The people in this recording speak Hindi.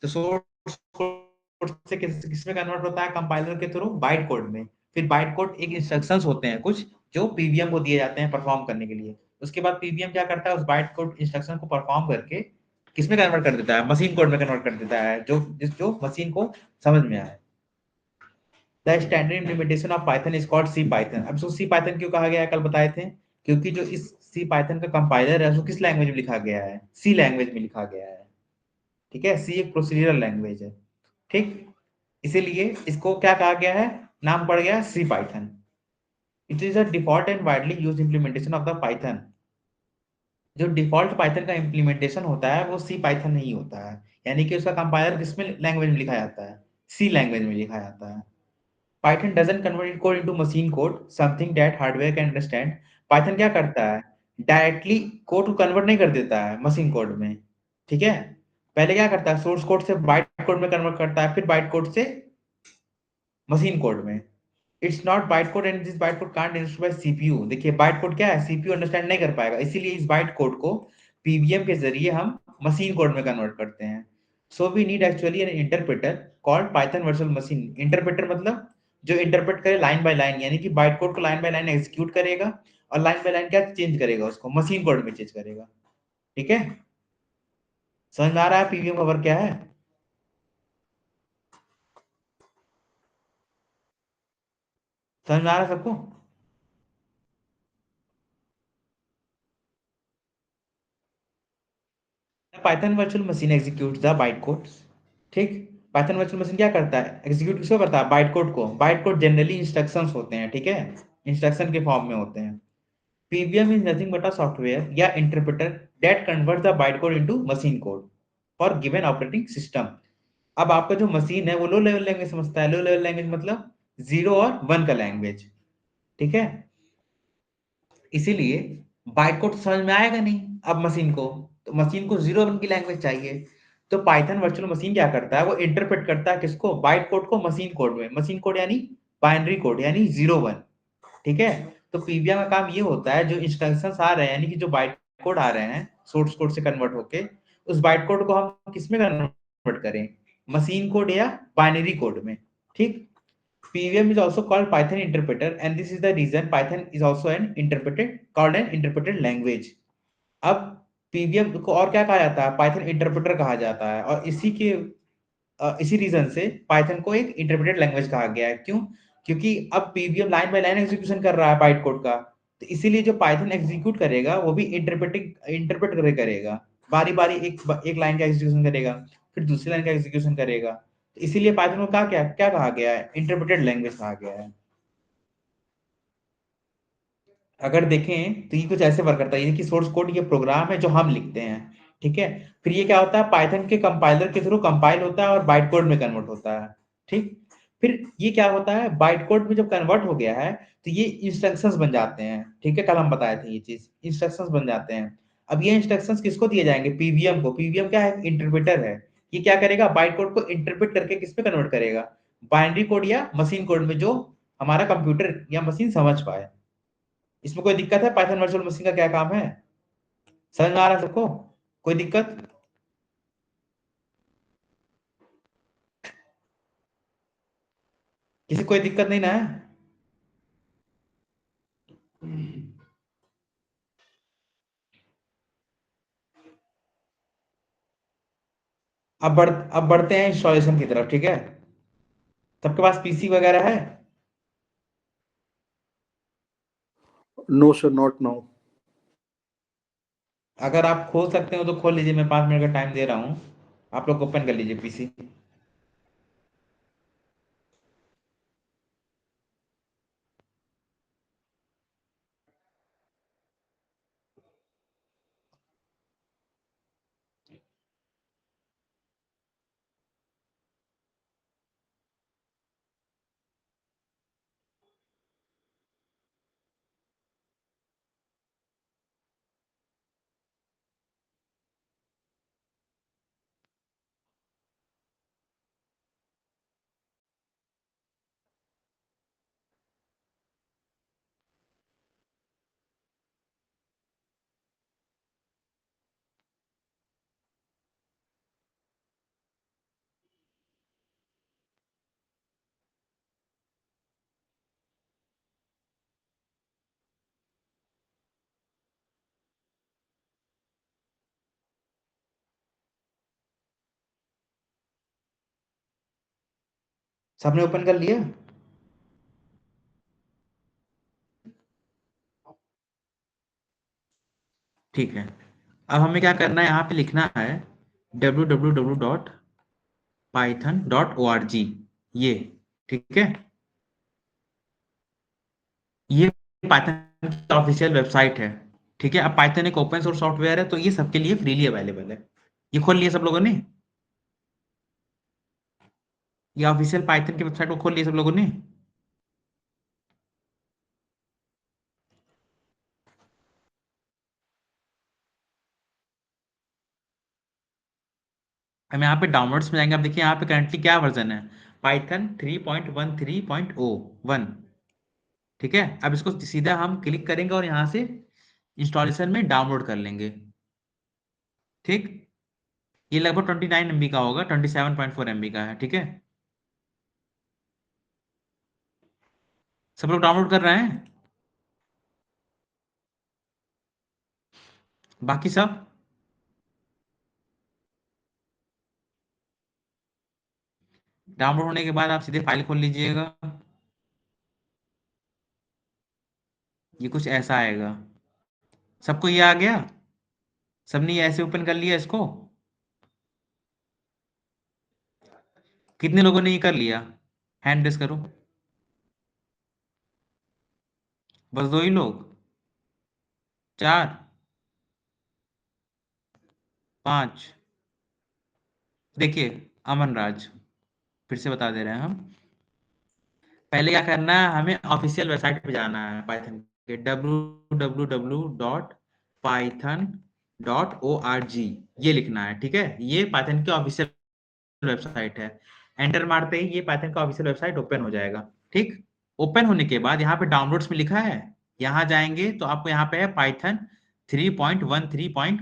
तो सोर्स कोड से किस में कन्वर्ट होता है, कंपाइलर के थ्रू बाइट कोड में। फिर बाइट कोड एक इंस्ट्रक्शंस होते हैं कुछ जो पीवीएम को दिए जाते हैं परफॉर्म करने के लिए। उसके बाद पीवीएम क्या करता है, उस बाइट कोड इंस्ट्रक्शन को परफॉर्म करके किस में कन्वर्ट कर देता है, मशीन कोड में कन्वर्ट कर देता है, जो मशीन को समझ में आए। The standard implementation of Python is called C Python. अब इसको सी पाइथन क्यों कहा गया है, कल बताए थे, क्योंकि जो इस सी पाइथन का कंपाइलर है उसको किस लैंग्वेज में लिखा गया है, सी लैंग्वेज में लिखा गया है। ठीक है, सी एक प्रोसीजरल लैंग्वेज है। ठीक, इसीलिए इसको क्या कहा गया है, नाम पड़ गया C Python. It is a default and widely used implementation of the Python. जो डिफॉल्ट पाइथन का इम्प्लीमेंटेशन होता है वो सी पाइथन नहीं होता है, यानी कि उसका कंपाइलर किसमें लैंग्वेज में लिखा जाता है, सी लैंग्वेज में लिखा जाता है। Python doesn't convert it code into machine code, something that hardware can understand. Python क्या करता है, डायरेक्टली कोड को कन्वर्ट नहीं कर देता है मशीन कोड में। ठीक है, पहले क्या करता है, सोर्स कोड से बाइट कोड में कन्वर्ट करता है, फिर बाइट कोड से मशीन कोड में। It's not byte code and this byte code can't understood by CPU. देखिए बाइट कोड क्या है, सीपीयू अंडरस्टैंड नहीं कर पाएगा, इसीलिए इस बाइट कोड को पीवीएम के जरिए हम मशीन कोड में कन्वर्ट करते हैं। So we need actually an interpreter called Python virtual machine. Interpreter मतलब जो इंटरप्रेट करे लाइन बाय लाइन, यानी कि बाइट कोड को लाइन बाय लाइन एग्जीक्यूट करेगा और लाइन बाय लाइन क्या चेंज करेगा, उसको मशीन कोड में चेंज करेगा। ठीक है, समझ में आ रहा है पीवीएम का वर्क क्या है। समझ में आ रहा है सबको। Python virtual machine execute the byte code. ठीक, पाइथन वर्चुअल मशीन क्या करता है, एग्जीक्यूट किसको करता है, बाइट कोड को। बाइट कोड जनरली इंस्ट्रक्शंस होते हैं, ठीक है, इंस्ट्रक्शन के फॉर्म में होते हैं। PVM is nothing but a software या interpreter that convert the byte code into machine code for given operating system. अब आपका जो मशीन है वो लो लेवल लैंग्वेज समझता है, लो लेवल लैंग्वेज मतलब जीरो और वन का लैंग्वेज। ठीक है, इसीलिए बाइट कोड समझ में आएगा नहीं अब मशीन को, तो मशीन को जीरो वन की लैंग्वेज चाहिए। तो पाइथन वर्चुअल मशीन क्या करता है, वो इंटरप्रेट करता है किसको, बाइट कोड को मशीन कोड में। मशीन कोड यानी बाइनरी कोड यानी जीरो वन। ठीक है, तो पीवीएम का काम ये होता है, जो इंस्ट्रक्शंस आ रहे हैं यानी कि जो बाइट कोड आ रहे हैं सोर्स कोड से कन्वर्ट होके, उस बाइट कोड को हम किस में कन्वर्ट करें, मशीन कोड या बाइनरी कोड में। ठीक, PVM is also called Python interpreter, and this is the reason Python is also an interpreted called an interpreted language. अब पीवीएम को और क्या कहा जाता है, पाइथन इंटरप्रेटर कहा जाता है, और इसी रीजन से पाइथन को एक इंटरप्रेटेड लैंग्वेज कहा गया है। क्यों, क्योंकि अब PVM line by line execution कर रहा है बाइट कोड का, तो इसीलिए जो पाइथन एग्जीक्यूट करेगा वो भी इंटरप्रेट करे करेगा, बारी बारी एक लाइन का एग्जीक्यूशन करेगा, फिर दूसरी लाइन का एग्जीक्यूशन करेगा। तो इसीलिए पाइथन को कहा क्या क्या कहा गया है, इंटरप्रेटेड लैंग्वेज कहा गया है। अगर देखें तो ये कुछ ऐसे वर्क करता है, यानी कि सोर्स कोड ये प्रोग्राम है जो हम लिखते हैं। ठीक है, फिर ये क्या होता है, पाइथन के कंपाइलर के थ्रू कंपाइल होता है और बाइट कोड में कन्वर्ट होता है। ठीक, फिर ये क्या होता है, बाइट कोड में जब कन्वर्ट हो गया है तो ये इंस्ट्रक्शंस बन जाते हैं। ठीक है, कल हम बताए थे ये चीज, इंस्ट्रक्शंस बन जाते हैं। अब ये इंस्ट्रक्शंस किसको दिए जाएंगे, पीवीएम को। पीवीएम क्या है, इंटरप्रेटर है। ये क्या करेगा, बाइट कोड को इंटरप्रेट करके किस में कन्वर्ट करेगा, बाइनरी कोड या मशीन कोड में, जो हमारा कंप्यूटर या मशीन समझ पाए। इसमें कोई दिक्कत है, पाइथन वर्चुअल मशीन का क्या काम है, समझ में आ रहा है सबको, कोई दिक्कत। किसी कोई दिक्कत नहीं ना है। अब बढ़ते हैं इंस्टॉलेशन की तरफ। ठीक है, सबके पास पीसी वगैरह है। No, sir, not now. अगर आप खोल सकते हो तो खोल लीजिए, मैं 5 मिनट का टाइम दे रहा हूँ, आप लोग ओपन कर लीजिए पीसी। सबने ओपन कर लिया? ठीक है, अब हमें क्या करना है, यहाँ पे लिखना है www.python.org, ये, ठीक है, ये पाइथन की ऑफिशियल वेबसाइट है। ठीक है, अब पाइथन एक ओपन सोर्स सॉफ्टवेयर है, तो ये सबके लिए फ्रीली अवेलेबल है। ये खोल लिया सब लोगों ने? ये ऑफिशियल पाइथन की वेबसाइट को खोल लिया सब लोगों ने? हम यहाँ पे डाउनलोड्स में जाएंगे। अब देखिए यहाँ पे करंटली क्या वर्जन है, पाइथन 3.13.01। ठीक है, अब इसको सीधा हम क्लिक करेंगे और यहाँ से इंस्टॉलेशन में डाउनलोड कर लेंगे। ठीक, ये लगभग 29 MB का होगा, 27.4 MB का है। ठीक है, सब लोग डाउनलोड कर रहे हैं? बाकी सब? डाउनलोड होने के बाद आप सीधे फाइल खोल लीजिएगा, ये कुछ ऐसा आएगा। सबको ये आ गया? सबने ये ऐसे ओपन कर लिया इसको? कितने लोगों ने ये कर लिया? हैंड रेस करो। बस 2 ही लोग? 4? 5? देखिए, अमन राज, फिर से बता दे रहे हैं हम। पहले क्या करना है, हमें ऑफिशियल वेबसाइट पे जाना है पाइथन के, www.python.org, ये लिखना है। ठीक है, ये पाइथन की ऑफिशियल वेबसाइट है। एंटर मारते ही ये पाइथन का ऑफिशियल वेबसाइट ओपन हो जाएगा। ठीक, ओपन होने के बाद यहाँ पे डाउनलोड्स में लिखा है, यहाँ जाएंगे तो आपको यहाँ पे है पाइथन 3.13.